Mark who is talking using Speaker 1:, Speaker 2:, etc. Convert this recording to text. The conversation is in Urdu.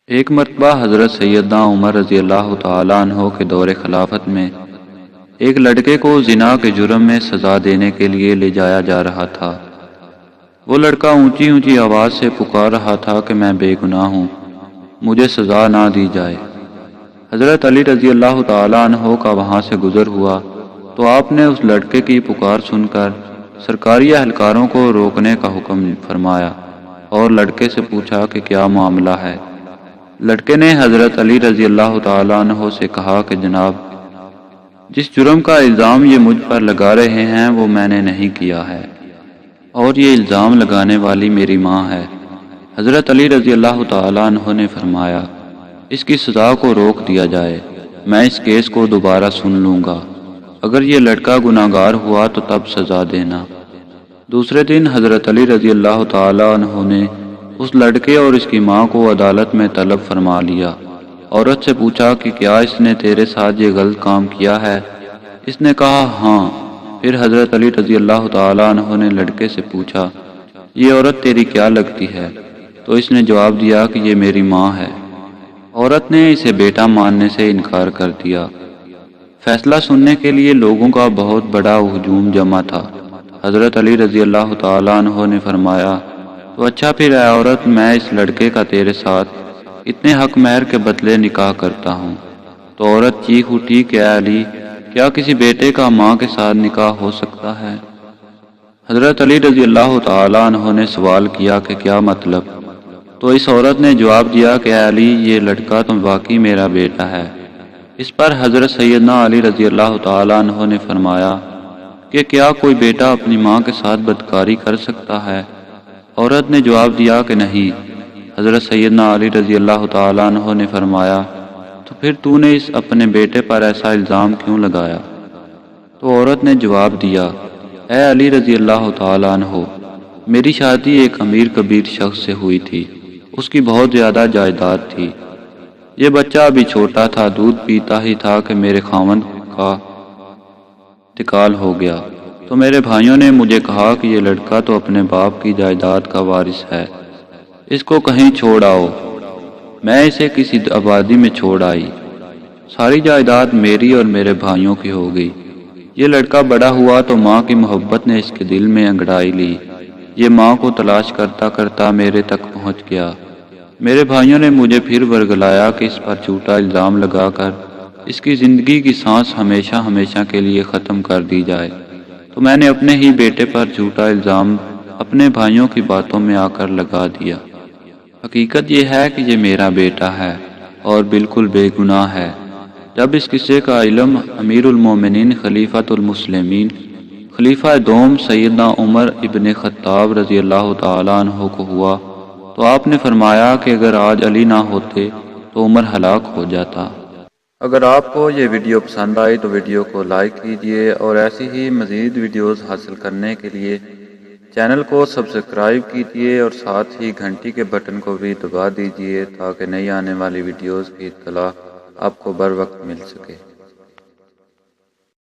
Speaker 1: ایک مرتبہ حضرت سیدنا عمر رضی اللہ تعالیٰ عنہ کے دور خلافت میں ایک لڑکے کو زنا کے جرم میں سزا دینے کے لیے لے جایا جا رہا تھا۔ وہ لڑکا اونچی اونچی آواز سے پکار رہا تھا کہ میں بے گناہ ہوں، مجھے سزا نہ دی جائے۔ حضرت علی رضی اللہ تعالیٰ عنہ کا وہاں سے گزر ہوا تو آپ نے اس لڑکے کی پکار سن کر سرکاری اہلکاروں کو روکنے کا حکم فرمایا اور لڑکے سے پوچھا کہ کیا معاملہ ہے۔ لڑکے نے حضرت علی رضی اللہ تعالیٰ عنہ سے کہا کہ جناب، جس جرم کا الزام یہ مجھ پر لگا رہے ہیں وہ میں نے نہیں کیا ہے، اور یہ الزام لگانے والی میری ماں ہے۔ حضرت علی رضی اللہ تعالیٰ عنہ نے فرمایا، اس کی سزا کو روک دیا جائے، میں اس کیس کو دوبارہ سن لوں گا، اگر یہ لڑکا گناہگار ہوا تو تب سزا دینا۔ دوسرے دن حضرت علی رضی اللہ تعالیٰ عنہ نے اس لڑکے اور اس کی ماں کو عدالت میں طلب فرما لیا۔ عورت سے پوچھا کہ کیا اس نے تیرے ساتھ یہ غلط کام کیا ہے؟ اس نے کہا ہاں۔ پھر حضرت علی رضی اللہ تعالیٰ عنہ نے لڑکے سے پوچھا، یہ عورت تیری کیا لگتی ہے؟ تو اس نے جواب دیا کہ یہ میری ماں ہے۔ عورت نے اسے بیٹا ماننے سے انکار کر دیا۔ فیصلہ سننے کے لیے لوگوں کا بہت بڑا ہجوم جمع تھا۔ حضرت علی رضی اللہ تعالیٰ عنہ نے فرمایا، تو اچھا پھر اے عورت، میں اس لڑکے کا تیرے ساتھ اتنے حق مہر کے بدلے نکاح کرتا ہوں۔ تو عورت چیخ اٹھی کہ اے علی، کیا کسی بیٹے کا ماں کے ساتھ نکاح ہو سکتا ہے؟ حضرت علی رضی اللہ تعالیٰ عنہ نے سوال کیا کہ کیا مطلب؟ تو اس عورت نے جواب دیا کہ اے علی، یہ لڑکا تو واقعی میرا بیٹا ہے۔ اس پر حضرت سیدنا علی رضی اللہ تعالیٰ عنہ نے فرمایا کہ کیا کوئی بیٹا اپنی ماں کے ساتھ بدکاری کر سکتا ہے؟ عورت نے جواب دیا کہ نہیں۔ حضرت سیدنا علی رضی اللہ تعالیٰ عنہ نے فرمایا، تو پھر تو نے اس اپنے بیٹے پر ایسا الزام کیوں لگایا؟ تو عورت نے جواب دیا، اے علی رضی اللہ تعالیٰ عنہ، میری شادی ایک امیر کبیر شخص سے ہوئی تھی، اس کی بہت زیادہ جائیداد تھی۔ یہ بچہ ابھی چھوٹا تھا، دودھ پیتا ہی تھا کہ میرے خاوند کا انتقال ہو گیا۔ تو میرے بھائیوں نے مجھے کہا کہ یہ لڑکا تو اپنے باپ کی جائیداد کا وارث ہے، اس کو کہیں چھوڑ آؤ۔ میں اسے کسی آبادی میں چھوڑ آئی، ساری جائیداد میری اور میرے بھائیوں کی ہو گئی۔ یہ لڑکا بڑا ہوا تو ماں کی محبت نے اس کے دل میں انگڑائی لی۔ یہ ماں کو تلاش کرتا کرتا میرے تک پہنچ گیا۔ میرے بھائیوں نے مجھے پھر ورگلایا کہ اس پر جھوٹا الزام لگا کر اس کی زندگی کی سانس ہمیشہ ہمیشہ کے لیے ختم کر دی جائے۔ تو میں نے اپنے ہی بیٹے پر جھوٹا الزام اپنے بھائیوں کی باتوں میں آ کر لگا دیا۔ حقیقت یہ ہے کہ یہ میرا بیٹا ہے اور بالکل بے گناہ ہے۔ جب اس قصے کا علم امیر المومنین خلیفۃ المسلمین خلیفہ دوم سیدنا عمر ابن خطاب رضی اللہ تعالیٰ عنہ کو ہوا تو آپ نے فرمایا کہ اگر آج علی نہ ہوتے تو عمر ہلاک ہو جاتا۔ اگر آپ کو یہ ویڈیو پسند آئی تو ویڈیو کو لائک کیجئے اور ایسی ہی مزید ویڈیوز حاصل کرنے کے لیے چینل کو سبسکرائب کیجئے اور ساتھ ہی گھنٹی کے بٹن کو بھی دبا دیجئے تاکہ نئی آنے والی ویڈیوز کی اطلاع آپ کو بر وقت مل سکے۔